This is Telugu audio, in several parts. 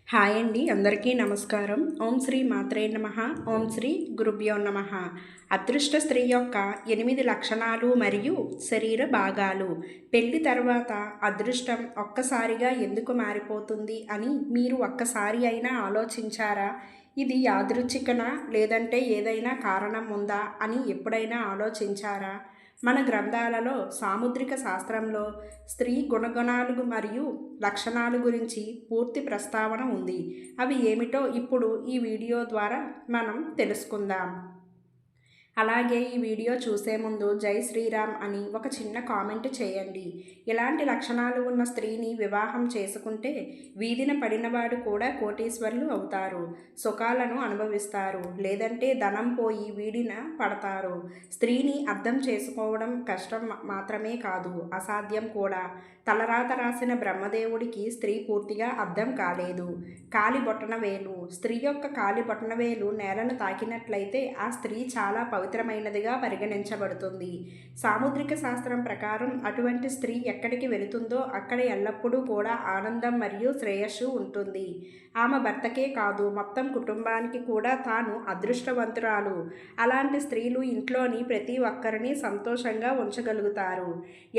హాయ్ అండి, అందరికీ నమస్కారం. ఓం శ్రీ మాత్రే నమః. ఓం శ్రీ గురుభ్యో నమః. అదృష్ట స్త్రీ యొక్క 8 లక్షణాలు మరియు శరీర భాగాలు. పెళ్లి తర్వాత అదృష్టం ఒక్కసారిగా ఎందుకు మారిపోతుంది అని మీరు ఒక్కసారి అయినా ఆలోచించారా? ఇది యాదృచ్ఛికనా లేదంటే ఏదైనా కారణం ఉందా అని ఎప్పుడైనా ఆలోచించారా? మన గ్రంథాలలో సాముద్రిక శాస్త్రంలో స్త్రీ గుణగణాలు మరియు లక్షణాల గురించి పూర్తి ప్రస్తావన ఉంది. అవి ఏమిటో ఇప్పుడు ఈ వీడియో ద్వారా మనం తెలుసుకుందాం. అలాగే ఈ వీడియో చూసే ముందు జై శ్రీరామ్ అని ఒక చిన్న కామెంట్ చేయండి. ఇలాంటి లక్షణాలు ఉన్న స్త్రీని వివాహం చేసుకుంటే వీధిన పడినవాడు కూడా కోటీశ్వరులు అవుతారు, సుఖాలను అనుభవిస్తారు. లేదంటే ధనం పోయి వీడిన పడతారు. స్త్రీని అర్థం చేసుకోవడం కష్టం మాత్రమే కాదు, అసాధ్యం కూడా. తలరాత రాసిన బ్రహ్మదేవుడికి స్త్రీ పూర్తిగా అర్థం కాలేదు. కాలి బొటనవేలు. స్త్రీ యొక్క కాలి బొటనవేలు నేలను తాకినట్లయితే ఆ స్త్రీ చాలా పవిత్రమైనదిగా పరిగణించబడుతుంది. సాముద్రిక శాస్త్రం ప్రకారం అటువంటి స్త్రీ ఎక్కడికి వెళుతుందో అక్కడ ఎల్లప్పుడూ కూడా ఆనందం మరియు శ్రేయస్సు ఉంటుంది. ఆమె భర్తకే కాదు, మొత్తం కుటుంబానికి కూడా తాను అదృష్టవంతురాలు. అలాంటి స్త్రీలు ఇంట్లోని ప్రతి ఒక్కరిని సంతోషంగా ఉంచగలుగుతారు.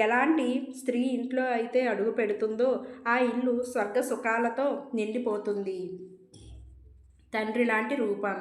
ఎలాంటి స్త్రీ ఇంట్లో అయితే అడుగు పెడుతుందో ఆ ఇల్లు స్వర్గ సుఖాలతో నిండిపోతుంది. తండ్రి లాంటి రూపం.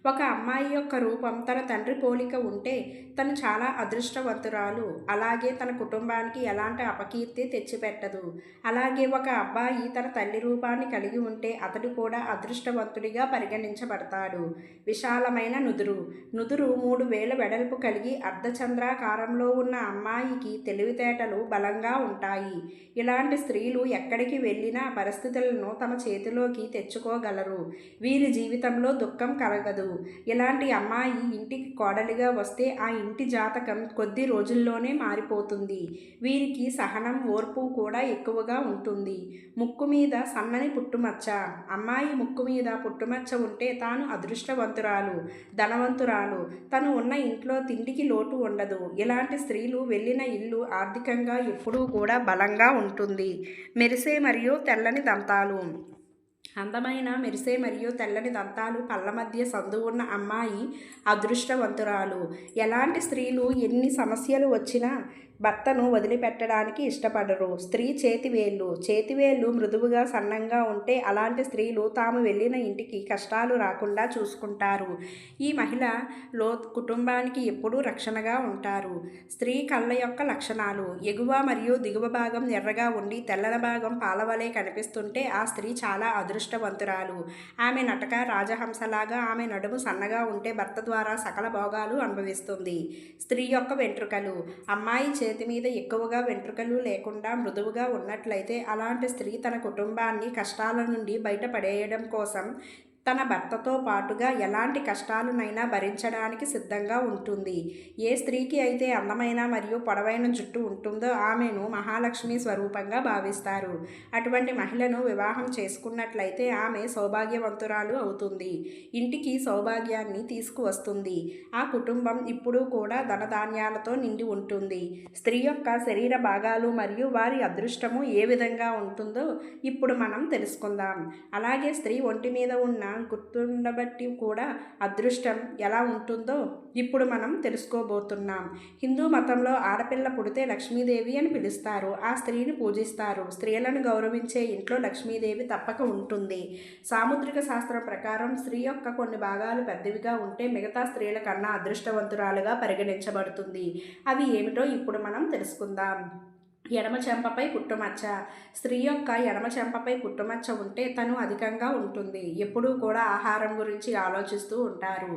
ఒక అమ్మాయి యొక్క రూపం తన తండ్రి పోలిక ఉంటే తను చాలా అదృష్టవంతురాలు. అలాగే తన కుటుంబానికి ఎలాంటి అపకీర్తి తెచ్చిపెట్టదు. అలాగే ఒక అబ్బాయి తన తల్లి రూపాన్ని కలిగి ఉంటే అతడు కూడా అదృష్టవంతుడిగా పరిగణించబడతాడు. విశాలమైన నుదురు. నుదురు 3 వేల వెడల్పు కలిగి అర్ధచంద్రాకారంలో ఉన్న అమ్మాయికి తెలివితేటలు బలంగా ఉంటాయి. ఇలాంటి స్త్రీలు ఎక్కడికి వెళ్ళినా పరిస్థితులను తమ చేతిలోకి తెచ్చుకోగలరు. వీరి జీవితంలో దుఃఖం కలగదు. ఇలాంటి అమ్మాయి ఇంటికి కోడలిగా వస్తే ఆ ఇంటి జాతకం కొద్ది రోజుల్లోనే మారిపోతుంది. వీరికి సహనం, ఓర్పు కూడా ఎక్కువగా ఉంటుంది. ముక్కు మీద సన్నని పుట్టుమచ్చ. అమ్మాయి ముక్కు మీద పుట్టుమచ్చ ఉంటే తాను అదృష్టవంతురాలు, ధనవంతురాలు. తను ఉన్న ఇంట్లో తిండికి లోటు ఉండదు. ఇలాంటి స్త్రీలు వెళ్ళిన ఇల్లు ఆర్థికంగా ఎప్పుడూ కూడా బలంగా ఉంటుంది. మెరిసే మరియు తెల్లని దంతాలు. అందమైన మెరిసే మరియు తెల్లని దంతాలు, పళ్ళ మధ్య సందు ఉన్న అమ్మాయి అదృష్టవంతురాలు. ఎలాంటి స్త్రీలు ఎన్ని సమస్యలు వచ్చినా భర్తను వదిలిపెట్టడానికి ఇష్టపడరు. స్త్రీ చేతివేళ్ళు. చేతివేళ్ళు మృదువుగా సన్నంగా ఉంటే అలాంటి స్త్రీలు తాము వెళ్ళిన ఇంటికి కష్టాలు రాకుండా చూసుకుంటారు. ఈ మహిళలో కుటుంబానికి ఎప్పుడూ రక్షణగా ఉంటారు. స్త్రీ కళ్ళ యొక్క లక్షణాలు. ఎగువ మరియు దిగువ భాగం ఎర్రగా ఉండి తెల్లన భాగం పాలవలే కనిపిస్తుంటే ఆ స్త్రీ చాలా అదృష్టవంతురాలు. ఆమె నటక రాజహంసలాగా, ఆమె నడుము సన్నగా ఉంటే భర్త ద్వారా సకల భోగాలు అనుభవిస్తుంది. స్త్రీ యొక్క వెంట్రుకలు. అమ్మాయి చేతి మీద ఎక్కువగా వెంట్రుకలు లేకుండా మృదువుగా ఉన్నట్లయితే అలాంటి స్త్రీ తన కుటుంబాన్ని కష్టాల నుండి బయటపడేయడం కోసం తన భర్తతో పాటుగా ఎలాంటి కష్టాలనైనా భరించడానికి సిద్ధంగా ఉంటుంది. ఏ స్త్రీకి అయితే అందమైన మరియు పొడవైన జుట్టు ఉంటుందో ఆమెను మహాలక్ష్మి స్వరూపంగా భావిస్తారు. అటువంటి మహిళను వివాహం చేసుకున్నట్లయితే ఆమె సౌభాగ్యవంతురాలు అవుతుంది. ఇంటికి సౌభాగ్యాన్ని తీసుకువస్తుంది. ఆ కుటుంబం ఇప్పుడు కూడా ధనధాన్యాలతో నిండి ఉంటుంది. స్త్రీ యొక్క శరీర భాగాలు మరియు వారి అదృష్టము ఏ విధంగా ఉంటుందో ఇప్పుడు మనం తెలుసుకుందాం. అలాగే స్త్రీ ఒంటి మీద ఉన్న గుర్తుండబట్టి కూడా అదృష్టం ఎలా ఉంటుందో ఇప్పుడు మనం తెలుసుకోబోతున్నాం. హిందూ మతంలో ఆడపిల్ల పుడితే లక్ష్మీదేవి అని పిలుస్తారు. ఆ స్త్రీని పూజిస్తారు. స్త్రీలను గౌరవించే ఇంట్లో లక్ష్మీదేవి తప్పక ఉంటుంది. సాముద్రిక శాస్త్రం ప్రకారం స్త్రీ యొక్క కొన్ని భాగాలు పెద్దవిగా ఉంటే మిగతా స్త్రీల కన్నా అదృష్టవంతురాలుగా పరిగణించబడుతుంది. అవి ఏమిటో ఇప్పుడు మనం తెలుసుకుందాం. ఎడమ చెంపపై పుట్టుమచ్చ. స్త్రీ యొక్క ఎడమ చెంపపై పుట్టుమచ్చ ఉంటే తను అధికంగా ఉంటుంది. ఎప్పుడూ కూడా ఆహారం గురించి ఆలోచిస్తూ ఉంటారు.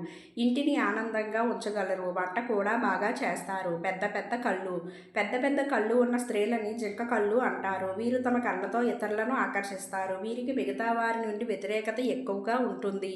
ఇంటిని ఆనందంగా ఉంచగలరు. వంట కూడా బాగా చేస్తారు. పెద్ద పెద్ద కళ్ళు. పెద్ద పెద్ద కళ్ళు ఉన్న స్త్రీలని జింక కళ్ళు అంటారు. వీరు తమ కళ్ళతో ఇతరులను ఆకర్షిస్తారు. వీరికి మిగతా వారి నుండి వ్యతిరేకత ఎక్కువగా ఉంటుంది.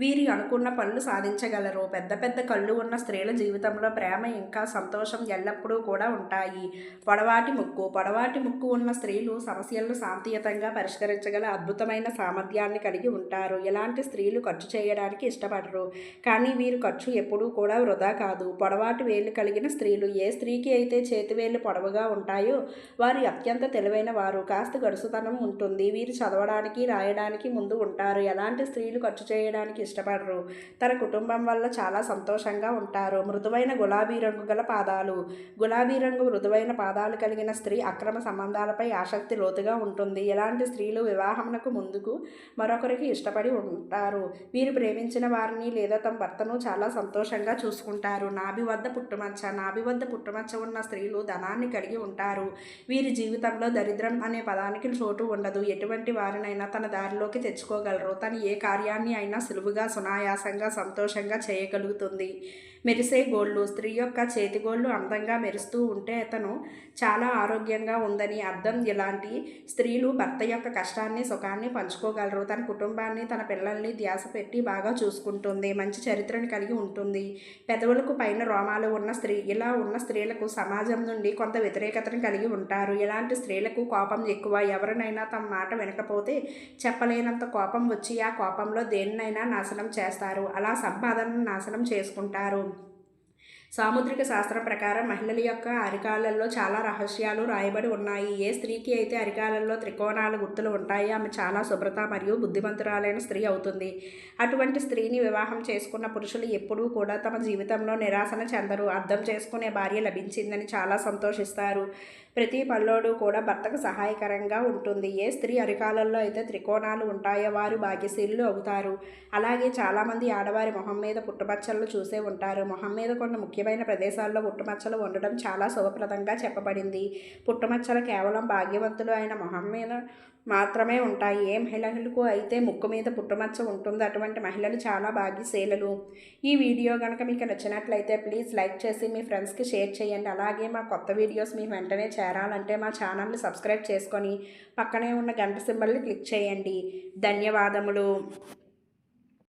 వీరి అనుకున్న పనులు సాధించగలరు. పెద్ద పెద్ద కళ్ళు ఉన్న స్త్రీల జీవితంలో ప్రేమ ఇంకా సంతోషం ఎల్లప్పుడూ కూడా ఉంటాయి. పొడవాటి ముక్కు. ముక్కు. పొడవాటి ముక్కు ఉన్న స్త్రీలు సమస్యలను శాంతియుతంగా పరిష్కరించగల అద్భుతమైన సామర్థ్యాన్ని కలిగి ఉంటారు. ఇలాంటి స్త్రీలు ఖర్చు చేయడానికి ఇష్టపడరు, కానీ వీరు ఖర్చు ఎప్పుడూ కూడా వృధా కాదు. పొడవాటి వేళ్ళు కలిగిన స్త్రీలు. ఏ స్త్రీకి అయితే చేతివేళ్లు పొడవుగా ఉంటాయో వారు అత్యంత తెలివైన వారు. కాస్త గడుసుతనం ఉంటుంది. వీరు చదవడానికి, రాయడానికి ముందు ఉంటారు. ఎలాంటి స్త్రీలు ఖర్చు చేయడానికి ఇష్టపడరు, తన కుటుంబం వల్ల చాలా సంతోషంగా ఉంటారు. మృదువైన గులాబీ రంగు గల పాదాలు. గులాబీ రంగు మృదువైన పాదాలు కలిగిన స్త్రీ అక్రమ సంబంధాలపై ఆసక్తి లోతుగా ఉంటుంది. ఇలాంటి స్త్రీలు వివాహమునకు ముందుకు మరొకరికి ఇష్టపడి ఉంటారు. వీరు ప్రేమించిన వారిని లేదా తమ భర్తను చాలా సంతోషంగా చూసుకుంటారు. నాభి వద్ద పుట్టుమచ్చ. నాభి వద్ద పుట్టుమచ్చ ఉన్న స్త్రీలు ధనాన్ని కలిగి ఉంటారు. వీరి జీవితంలో దరిద్రం అనే పదానికి చోటు ఉండదు. ఎటువంటి వారినైనా తన దారిలోకి తెచ్చుకోగలరు. తను ఏ కార్యాన్ని అయినా సులువుగా, సునాయాసంగా, సంతోషంగా చేయగలుగుతుంది. మెరిసే గోళ్ళు. స్త్రీ యొక్క చేతి గోళ్ళు అందంగా మెరుస్తూ ఉంటే అతను చాలా ఆరోగ్యంగా ఉందని అర్థం. ఇలాంటి స్త్రీలు భర్త యొక్క కష్టాన్ని, సుఖాన్ని పంచుకోగలరు. తన కుటుంబాన్ని, తన పిల్లల్ని ధ్యాస పెట్టి బాగా చూసుకుంటుంది. మంచి చరిత్రను కలిగి ఉంటుంది. పెదవులకు పైన రోమాలు ఉన్న స్త్రీ. ఇలా ఉన్న స్త్రీలకు సమాజం నుండి కొంత వ్యతిరేకతను కలిగి ఉంటారు. ఇలాంటి స్త్రీలకు కోపం ఎక్కువ. ఎవరినైనా తమ మాట వినకపోతే చెప్పలేనంత కోపం వచ్చి ఆ కోపంలో దేన్నైనా నాశనం చేస్తారు. అలా సంపాదనను నాశనం చేసుకుంటారు. సాముద్రిక శాస్త్రం ప్రకారం మహిళల యొక్క అరికాళ్ళల్లో చాలా రహస్యాలు రాయబడి ఉన్నాయి. ఏ స్త్రీకి అయితే అరికాళ్ళల్లో త్రికోణాల గుర్తులు ఉంటాయో ఆమె చాలా శుభ్రత మరియు బుద్ధిమంతురాలైన స్త్రీ అవుతుంది. అటువంటి స్త్రీని వివాహం చేసుకున్న పురుషులు ఎప్పుడూ కూడా తమ జీవితంలో నిరాశన చెందరు. అర్థం చేసుకునే భార్య లభించిందని చాలా సంతోషిస్తారు. ప్రతి పల్లోడు కూడా భర్తకు సహాయకరంగా ఉంటుంది. ఏ స్త్రీ అరికాళ్ళల్లో అయితే త్రికోణాలు ఉంటాయో వారు భాగ్యశీలులు అవుతారు. అలాగే చాలామంది ఆడవారి మొహం మీద పుట్టుమచ్చలు చూసే ఉంటారు. మొహం మీద కొన్ని ముఖ్యమైన ప్రదేశాల్లో పుట్టుమచ్చలు ఉండడం చాలా శుభప్రదంగా చెప్పబడింది. పుట్టుమచ్చలు కేవలం భాగ్యవంతులు అయిన మొహం మీద మాత్రమే ఉంటాయి. ఏ మహిళలకు అయితే ముక్కు మీద పుట్టుమచ్చ ఉంటుందో అటువంటి మహిళలు చాలా భాగ్యశీలులు. ఈ వీడియో కనుక మీకు నచ్చినట్లయితే ప్లీజ్ లైక్ చేసి మీ ఫ్రెండ్స్కి షేర్ చేయండి. అలాగే మా కొత్త వీడియోస్ మీకు వెంటనే చేరాలంటే మా ఛానల్ని సబ్స్క్రైబ్ చేసుకొని పక్కనే ఉన్న గంట సింబల్ని క్లిక్ చేయండి. ధన్యవాదములు.